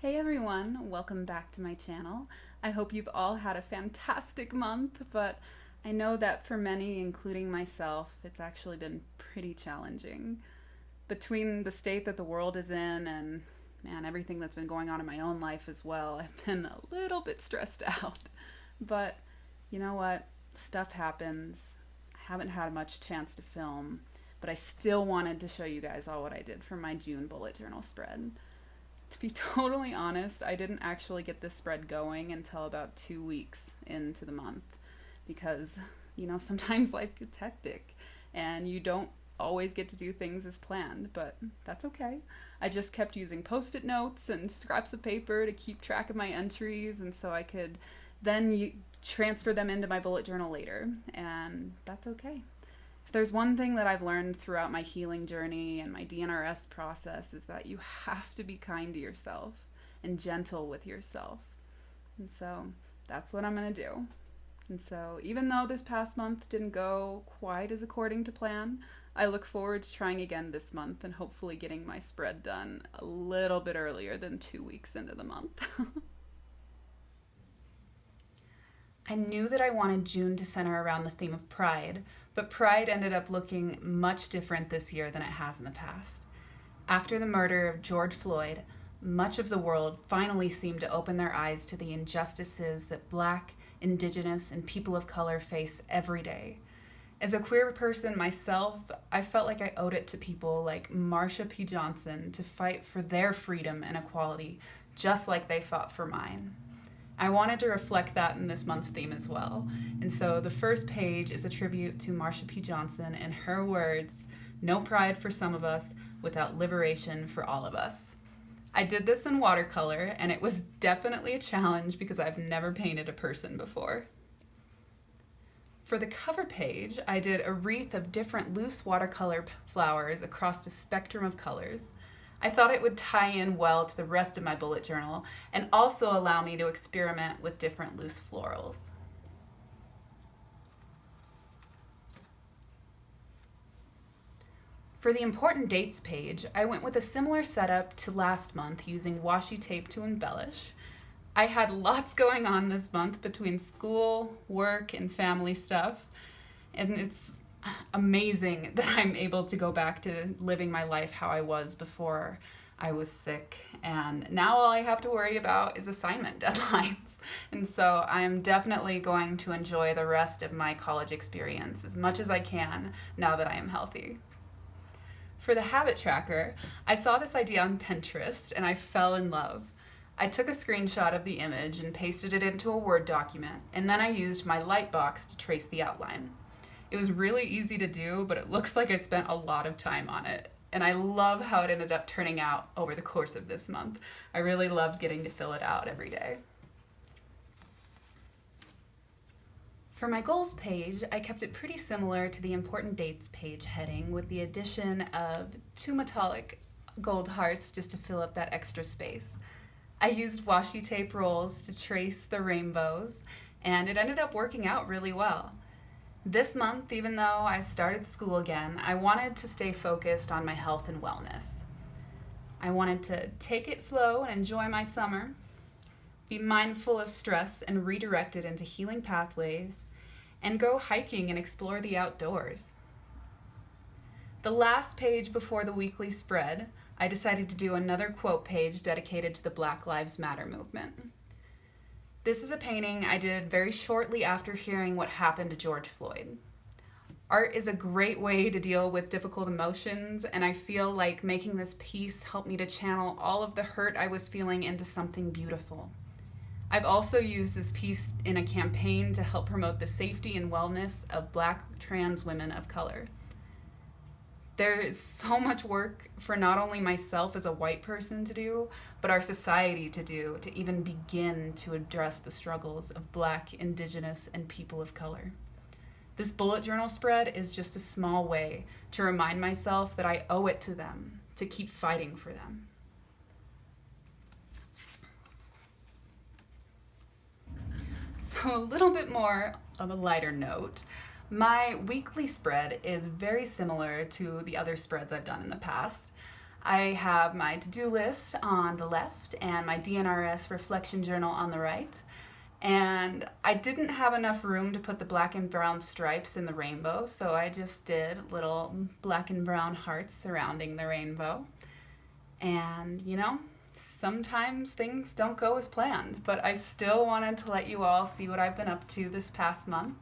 Hey everyone, welcome back to my channel. I hope you've all had a fantastic month, but I know that for many, including myself, it's actually been pretty challenging. Between the state that the world is in and man, everything that's been going on in my own life as well, I've been a little bit stressed out. But you know what? Stuff happens. I haven't had much chance to film, but I still wanted to show you guys all what I did for my June bullet journal spread. To be totally honest, I didn't actually get this spread going until about 2 weeks into the month because, sometimes life gets hectic and you don't always get to do things as planned, but that's okay. I just kept using post-it notes and scraps of paper to keep track of my entries, and so I could then transfer them into my bullet journal later, and that's okay. If there's one thing that I've learned throughout my healing journey and my DNRS process is that you have to be kind to yourself and gentle with yourself. And so that's what I'm going to do. And so even though this past month didn't go quite as according to plan, I look forward to trying again this month and hopefully getting my spread done a little bit earlier than 2 weeks into the month. I knew that I wanted June to center around the theme of pride, but pride ended up looking much different this year than it has in the past. After the murder of George Floyd, much of the world finally seemed to open their eyes to the injustices that Black, Indigenous, and people of color face every day. As a queer person myself, I felt like I owed it to people like Marsha P. Johnson to fight for their freedom and equality, just like they fought for mine. I wanted to reflect that in this month's theme as well. And so the first page is a tribute to Marsha P. Johnson and her words, "No pride for some of us without liberation for all of us." I did this in watercolor, and it was definitely a challenge because I've never painted a person before. For the cover page, I did a wreath of different loose watercolor flowers across a spectrum of colors. I thought it would tie in well to the rest of my bullet journal and also allow me to experiment with different loose florals. For the important dates page, I went with a similar setup to last month using washi tape to embellish. I had lots going on this month between school, work, and family stuff, and it's amazing that I'm able to go back to living my life how I was before I was sick, and now all I have to worry about is assignment deadlines. And so I'm definitely going to enjoy the rest of my college experience as much as I can now that I am healthy. For the habit tracker, I saw this idea on Pinterest and I fell in love. I took a screenshot of the image and pasted it into a Word document, and then I used my light box to trace the outline. It was really easy to do, but it looks like I spent a lot of time on it. And I love how it ended up turning out over the course of this month. I really loved getting to fill it out every day. For my goals page, I kept it pretty similar to the important dates page heading with the addition of 2 metallic gold hearts just to fill up that extra space. I used washi tape rolls to trace the rainbows, and it ended up working out really well. This month, even though I started school again, I wanted to stay focused on my health and wellness. I wanted to take it slow and enjoy my summer, be mindful of stress and redirect it into healing pathways, and go hiking and explore the outdoors. The last page before the weekly spread, I decided to do another quote page dedicated to the Black Lives Matter movement. This is a painting I did very shortly after hearing what happened to George Floyd. Art is a great way to deal with difficult emotions, and I feel like making this piece helped me to channel all of the hurt I was feeling into something beautiful. I've also used this piece in a campaign to help promote the safety and wellness of Black trans women of color. There is so much work for not only myself as a white person to do, but our society to do to even begin to address the struggles of Black, Indigenous, and people of color. This bullet journal spread is just a small way to remind myself that I owe it to them to keep fighting for them. So a little bit more of a lighter note. My weekly spread is very similar to the other spreads I've done in the past. I have my to-do list on the left and my DNRS reflection journal on the right. And I didn't have enough room to put the black and brown stripes in the rainbow, so I just did little black and brown hearts surrounding the rainbow. And, you know, sometimes things don't go as planned, but I still wanted to let you all see what I've been up to this past month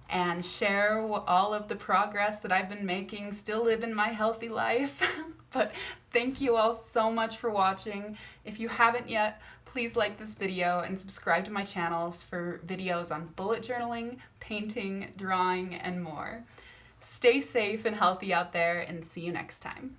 and share all of the progress that I've been making, still living my healthy life. But thank you all so much for watching. If you haven't yet, please like this video and subscribe to my channels for videos on bullet journaling, painting, drawing, and more. Stay safe and healthy out there, and see you next time.